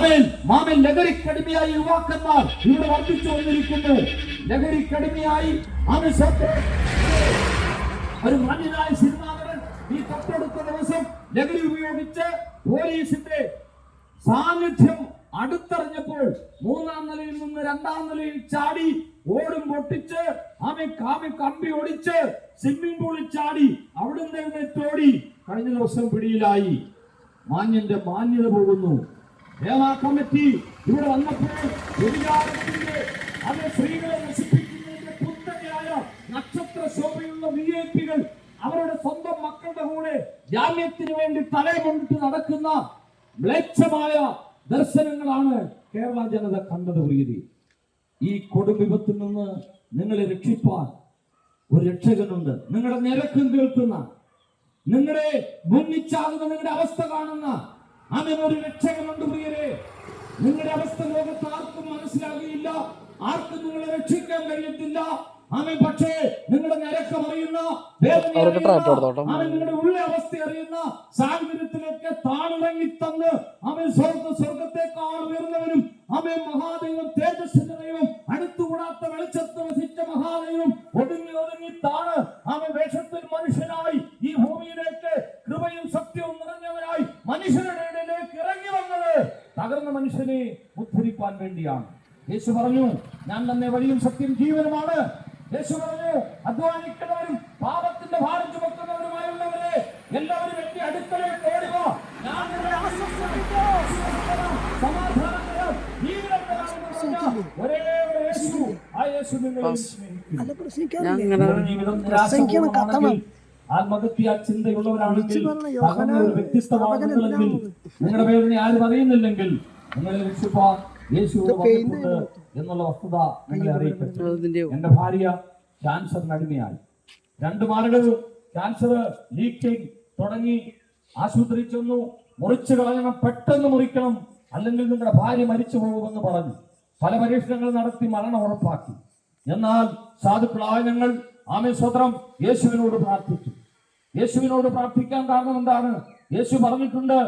ആമേൻ. മാമൻ ലഹരിക്കടിമയായി യുവാക്കന്മാർ ഇവിടെ വർദ്ധിച്ചു വന്നിരിക്കുന്നു. ലഹരിക്കടിമയായി ആമേൻ. ഒരു മാന്യനായ സിനിമാ നടൻ ഈ തൊട്ടടുത്ത ദിവസം ലഹരി ഉപയോഗിച്ച് പോലീസിന്റെ സാന്നിധ്യം അടുത്തറിഞ്ഞപ്പോൾ മൂന്നാം നിലയിൽ നിന്ന് രണ്ടാം നിലയിൽ ചാടി ഓടും പൊട്ടിച്ച് കമ്പി ഓടിച്ച് സ്വിമ്മിംഗ് പൂളിൽ ചാടി അവിടുന്ന് എഴുന്നേറ്റോടി കഴിഞ്ഞ ദിവസം പിടിയിലായി. മാന്യന്റെ മാന്യത പോകുന്നു. ദേവാ കമ്മിറ്റി ഇവിടെ വന്നപ്പോൾ സ്ത്രീകളെ നശിപ്പിക്കുന്നതിന്റെ കുത്തകയായ നക്ഷത്ര ശോഭയുള്ള വിഐപികൾ അവരുടെ സ്വന്തം മക്കളുടെ കൂടെ ജാമ്യത്തിന് വേണ്ടി തലമുണ്ടിട്ട് നടക്കുന്ന മ്ലേച്ഛമായ ദർശനങ്ങളാണ് കേരള ജനത കണ്ടത്. പ്രിയതി, ഈ കൊടും വിപത്തിൽ നിന്ന് നിങ്ങളെ രക്ഷിപ്പാൻ ഒരു രക്ഷകനുണ്ട്. നിങ്ങളുടെ നിരക്കും കേൾക്കുന്ന, നിങ്ങളെ മുന്നിച്ചാകുന്ന, നിങ്ങളുടെ അവസ്ഥ കാണുന്ന അങ്ങനെ ഒരു രക്ഷകനുണ്ട് പ്രിയരെ. നിങ്ങളുടെ അവസ്ഥ ലോകത്ത് ആർക്കും മനസ്സിലാകുകയില്ല, ആർക്കും നിങ്ങളെ രക്ഷിക്കാൻ കഴിയത്തില്ല. പക്ഷേ നിങ്ങളുടെ നിരക്കം അറിയുന്ന, നിങ്ങളുടെ ഉള്ള അവസ്ഥ അറിയുന്ന, സാഹചര്യത്തിലേക്ക് താണിറങ്ങി തന്ന് സ്വർഗത്തെക്കാൾ ഉയർന്നവരും മഹാദൈവം, തേജസ്സിന്റെ ദൈവം, അടുത്തുകൂടാത്ത വെളിച്ചത്ത് വസിച്ച മഹാദൈവം ഒതുങ്ങി താണ് വേഷത്തിൽ മനുഷ്യനായി ഈ ഭൂമിയിലേക്ക് കൃപയും സത്യവും നിറഞ്ഞവനായി മനുഷ്യരുടെ ഇടയിലേക്ക് ഇറങ്ങി വന്നത് തകർന്ന മനുഷ്യനെ ഉദ്ധരിക്കാൻ വേണ്ടിയാണ്. യേശു പറഞ്ഞു, ഞാൻ തന്നെ വഴിയും സത്യം ജീവനുമാണ്. യേശു പറഞ്ഞു, അധ്വാനിക്കുന്നവരും പാപത്തിന്റെ ഭാരം ചുമക്കുന്നവരുമായുള്ളവരെ എല്ലാവരും എന്റെ അടുക്കലേക്ക് ഓടുക, ഞാൻ നിങ്ങളെ സമാധാനം ഒരേ യേശു. ആ യേശു ആത്മഹത്യ ചിന്തയുള്ളവരാണെങ്കിൽ, വ്യത്യസ്തമാകുന്നെങ്കിൽ, നിങ്ങളുടെ വേദന ആരും അറിയുന്നില്ലെങ്കിൽ നിങ്ങളെ രക്ഷിപ്പാൻ യേശുവോട് വന്നിട്ടുണ്ട് എന്നുള്ള വസ്തുത നിങ്ങളെ അറിയിക്കട്ടെ. എന്റെ ഭാര്യ ക്യാൻസറിന് അടിമയായി. 2 മാരകവും ക്യാൻസർ ലീക്കിംഗ് തുടങ്ങി ആശുപത്രി ചെന്നു. മുറിച്ചു കളയണം, പെട്ടെന്ന് മുറിക്കണം, അല്ലെങ്കിൽ നിങ്ങളുടെ ഭാര്യ മരിച്ചു പോകുമെന്ന് പറഞ്ഞു. പല പരീക്ഷണങ്ങൾ നടത്തി മരണം ഉറപ്പാക്കി. എന്നാൽ സാധുക്കളായ ഞങ്ങൾ സ്വത്രം യേശുവിനോട് പ്രാർത്ഥിച്ചു. യേശുവിനോട് പ്രാർത്ഥിക്കാൻ കാരണം എന്താണ്? യേശു പറഞ്ഞിട്ടുണ്ട്,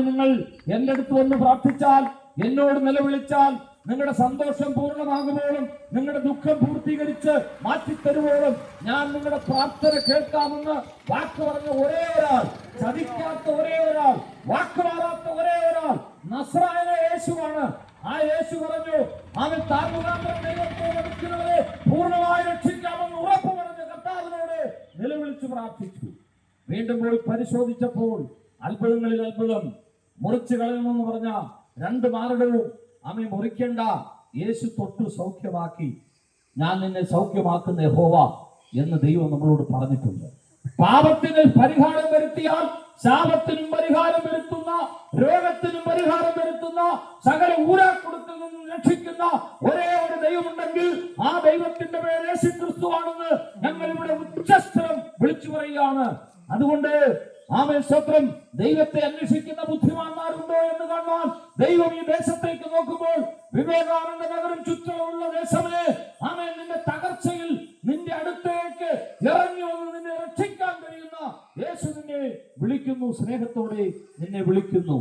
നിങ്ങൾ എന്റെ അടുത്ത് വന്ന് പ്രാർത്ഥിച്ചാൽ, എന്നോട് നിലവിളിച്ചാൽ, നിങ്ങളുടെ സന്തോഷം പൂർണ്ണമാകുമ്പോഴും, നിങ്ങളുടെ ദുഃഖം പൂർത്തീകരിച്ച് മാറ്റിത്തരുമ്പോഴും ഞാൻ നിങ്ങളുടെ പ്രാർത്ഥന കേൾക്കാമെന്ന് വാക്ക് പറഞ്ഞ ഒരേ ഒരാൾ, ചതിക്കാത്ത ഒരേ ഒരാൾ, വാക്ക് മാറാത്ത ഒരേ ഒരാൾ നസ്രായ യേശുവാണ്. ആ യേശു പറഞ്ഞു, ദൈവത്തോടെ പൂർണ്ണമായി രക്ഷിക്കാമെന്ന് ഉറപ്പ് പറഞ്ഞ കർത്താവിനോട് നിലവിളിച്ച് പ്രാർത്ഥിച്ചു. വീണ്ടും പോയി പരിശോധിച്ചപ്പോൾ അത്ഭുതങ്ങളിൽ അത്ഭുതം. മുറിച്ചു കളയണമെന്ന് പറഞ്ഞ 2 മാരടവും മുറിക്കേണ്ട, യേശു തൊട്ടു സൗഖ്യമാക്കി. ഞാൻ നിന്നെ സൗഖ്യമാക്കുന്ന യഹോവ എന്ന് ദൈവം നമ്മളോട് പറഞ്ഞിട്ടുണ്ട്. പാപത്തിന് പരിഹാരം വരുത്തിയാൽ ശാപത്തിനും പരിഹാരം വരുത്തുന്ന, രോഗത്തിനും പരിഹാരം വരുത്തുന്ന, സകല ഊരാക്കുടത്തിൽ നിന്നും രക്ഷിക്കുന്ന ഒരേ ഒരു ദൈവമുണ്ടെങ്കിൽ ആ ദൈവത്തിന്റെ പേര് യേശുക്രിസ്തുവാണെന്ന് ഞങ്ങൾ ഇവിടെ ഉച്ചസ്ഥലം വിളിച്ചു പറയുകയാണ്. അതുകൊണ്ട് സ്വത്രം ദൈവത്തെ അന്വേഷിക്കുന്ന ബുദ്ധിമാന്മാരുണ്ടോ എന്ന് കാണുവാൻ ദൈവം ഈ ദേശത്തേക്ക് നോക്കുമ്പോൾ, വിവേകാനന്ദ നഗരം ചുറ്റുമുള്ള ദേശമേ, നിന്റെ തകർച്ചയിൽ നിന്റെ അടുത്തേക്ക് ഇറങ്ങി വന്ന് നിന്നെ രക്ഷിക്കാൻ കഴിയുന്ന യേശു നിന്നെ വിളിക്കുന്നു, സ്നേഹത്തോടെ നിന്നെ വിളിക്കുന്നു.